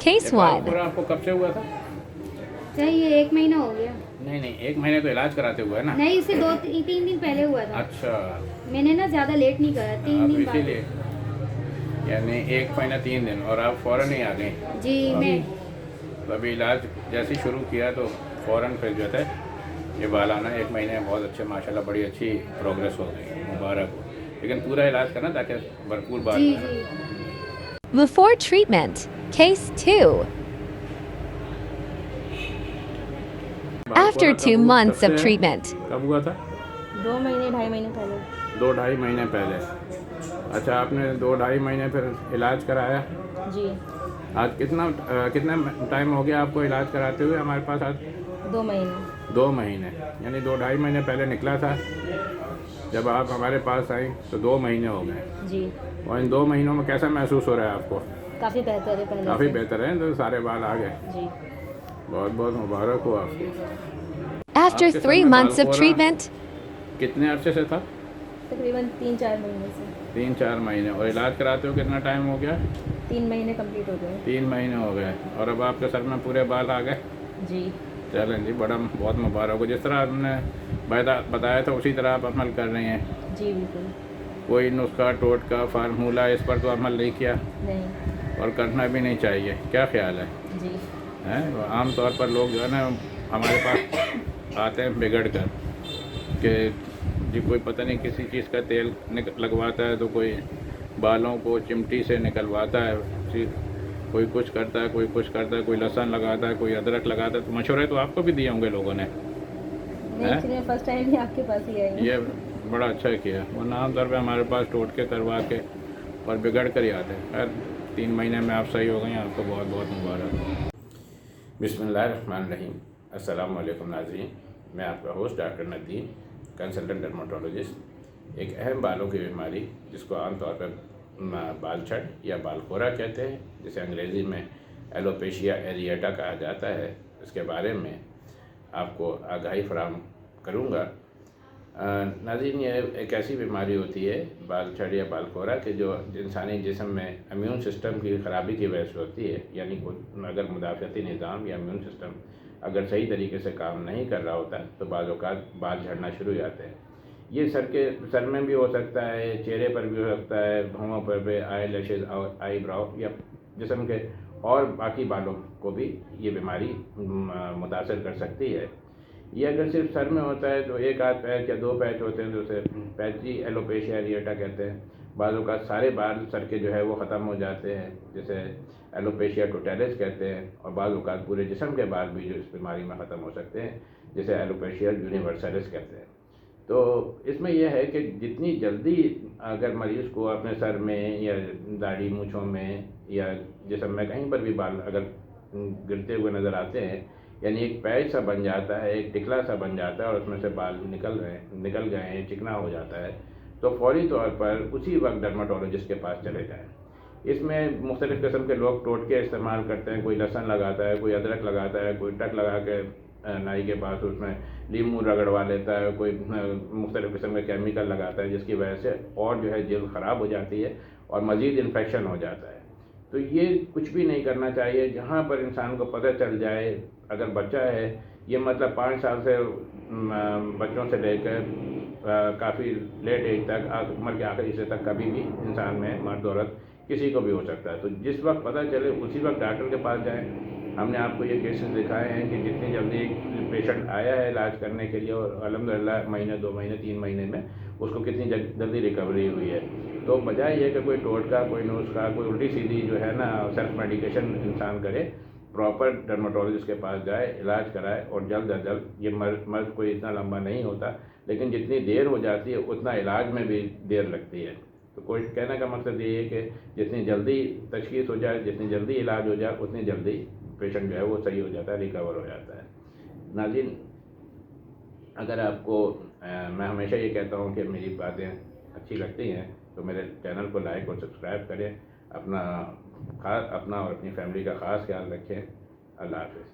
Case 1. पूरा आपको कब से हुआ था? चाहिए 1 महीना हो गया। नहीं, 1 महीने तो इलाज कराते हुए है ना? नहीं, इससे 2-3 दिन पहले हुआ था। अच्छा, मैंने ना ज़्यादा लेट नहीं करा, 3 तो दिन बाद। इसीलिए यानी 1 महीना 3 दिन और आप फ़ौरन ही आ गए। जी मैं तो अभी इलाज जैसे ही शुरू किया तो फ़ौरन फिर जो है ये बाल आना 1 महीने में बहुत अच्छे माशाल्लाह बड़ी अच्छी प्रोग्रेस हो गई, मुबारक हो। लेकिन पूरा इलाज करना ताकि भरपूर बाल जी आए। जी Before treatment. Case 2. बाल After पूरा 2 कब months कब of से treatment. कब हुआ था? 2 महीने 2.5 महीने पहले। 2-2.5 महीने पहले। अच्छा, आपने 2-2.5 महीने फिर इलाज कराया। जी आज कितना टाइम हो गया आपको इलाज कराते हुए हमारे पास? आज 2 महीने। 2 महीने, यानी 2-2.5 महीने पहले निकला था जब आप हमारे पास आई तो 2 महीने हो गए। जी और इन 2 महीनों में कैसा महसूस हो रहा है आपको? काफ़ी बेहतर है पहले काफ़ी से। बेहतर है, तो सारे बाल आ गए। जी बहुत बहुत मुबारक हो आपको। After आपके सर 3 में months बाल of कोरा treatment. कितने अरसे से था? तकरीबन 3-4 महीने से। 3-4 महीने। और इलाज कराते हो कितना टाइम हो गया? 3 महीने कंप्लीट हो गए। 3 महीने हो गए और अब आपके सर में पूरे बाल आ गए। जी चलें जी, बहुत मुबारक हो। जिस तरह आपने बताया था उसी तरह आप अमल कर रही हैं। जी बिल्कुल कोई नुस्खा टोटका फार्मूला इस पर तो अमल नहीं किया नहीं। और करना भी नहीं चाहिए। क्या ख्याल है? जी हैं आम तौर पर लोग जो है ना हमारे पास आते हैं बिगड़ कर कि जी कोई पता नहीं किसी चीज़ का तेल लगवाता है, तो कोई बालों को चिमटी से निकलवाता है, कोई कुछ करता है, कोई कुछ करता है, कोई लहसुन लगाता है, कोई अदरक लगाता है। तो मशवरे तो आपको भी दिए होंगे लोगों ने। नहीं, एक्चुअली मैं फर्स्ट टाइम ही आपके पास ही आई हूँ। ये बड़ा अच्छा किया, वरना आमतौर पर हमारे पास टोटके करवा के और बिगड़ कर ही आते हैं। खैर 3 महीने में आप सही हो गई, आपको बहुत बहुत मुबारक। बिस्मिल्लाहिर्रहमानिर्रहीम। अस्सलाम वालेकुम नाज़रीन, मैं आपका host doctor Nadeem, consultant dermatologist. एक अहम बालों की बीमारी जिसको आमतौर पर बाल छट या बाल खोरा कहते हैं, जिसे अंग्रेज़ी में एलोपेशिया एरिएटा कहा जाता है, इसके बारे में आपको आगाही फराहम करूँगा। नाज़रीन, ये एक ऐसी बीमारी होती है बाल छड़ या बाल कोरा कि जो इंसानी जिस्म में इम्यून सिस्टम की ख़राबी की वजह से होती है। यानी अगर मुदाफ़ती निज़ाम या इम्यून सिस्टम अगर सही तरीके से काम नहीं कर रहा होता तो बाज़ औक़ात बाल झड़ना शुरू हो जाते हैं। ये सर में भी हो सकता है, चेहरे पर भी हो सकता है, भौहों पर भी, आई लैशेज़ और आई ब्राउ या जिस्म के और बाकी बालों को भी ये बीमारी मुतासर कर सकती है। ये अगर सिर्फ सर में होता है तो एक आध पैच या 2 पैच होते हैं तो उसे पैची एलोपेशिया एरिएटा कहते हैं। बालों का सारे बाल सर के जो है वो ख़त्म हो जाते हैं, जिसे एलोपेशिया टोटैलिस कहते हैं। और बालों का पूरे जिस्म के बाल भी जो इस बीमारी में ख़त्म हो सकते हैं, जिसे एलोपेशिया यूनिवर्सलिस कहते हैं। तो इसमें यह है कि जितनी जल्दी अगर मरीज़ को अपने सर में या दाढ़ी मूँछों में या जिस्म में कहीं पर भी बाल अगर गिरते हुए नज़र आते हैं, यानी एक पैच सा बन जाता है, एक टिकला सा बन जाता है और उसमें से बाल निकल गए हैं, चिकना हो जाता है, तो फौरी तौर पर उसी वक्त डर्माटोलॉजिस्ट के पास चले जाएँ। इसमें मुख्तलिफ़ किस्म के लोग टोटके इस्तेमाल करते हैं। कोई लहसुन लगाता है, कोई अदरक लगाता है, कोई टक लगा के नाई के पास उसमें लीमू रगड़वा लेता है, कोई मुख्तलिफ़ किस्म के केमिकल लगाता है, जिसकी वजह से और जो है जल्द ख़राब हो जाती है और मज़ीद इन्फेक्शन हो जाता है। तो ये कुछ भी नहीं करना चाहिए। जहाँ पर इंसान को पता चल जाए, अगर बच्चा है, ये मतलब 5 साल से बच्चों से लेकर काफ़ी लेट एज तक, उम्र के आखिरी हिस्से तक कभी भी इंसान में मर्द औरत किसी को भी हो सकता है। तो जिस वक्त पता चले उसी वक्त डॉक्टर के पास जाएं। हमने आपको ये केसेस दिखाए हैं कि जितनी जल्दी एक पेशेंट आया है इलाज करने के लिए और अल्हम्दुलिल्लाह महीने 2 महीने 3 महीने में उसको कितनी जल्दी रिकवरी हुई है। तो बजाय ये कि कोई टोटका, कोई नुस्खा, कोई उल्टी सीधी जो है ना सेल्फ मेडिकेशन इंसान करे, प्रॉपर डर्माटोलॉजिस्ट के पास जाए, इलाज कराए और जल्द अज जल्द। ये मर्ज़ कोई इतना लंबा नहीं होता, लेकिन जितनी देर हो जाती है उतना इलाज में भी देर लगती है। तो कोई कहने का मकसद ये है कि जितनी जल्दी तशख़ीस हो जाए, जितनी जल्दी इलाज हो जाए, उतनी जल्दी पेशेंट जो है वो सही हो जाता है, रिकवर हो जाता है। नाज़रीन, अगर आपको मैं हमेशा ये कहता हूँ कि मेरी बातें अच्छी लगती हैं तो मेरे चैनल को लाइक और सब्सक्राइब करें। अपना और अपनी फैमिली का ख़ास ख्याल रखें। अल्लाह हाफ़िज़।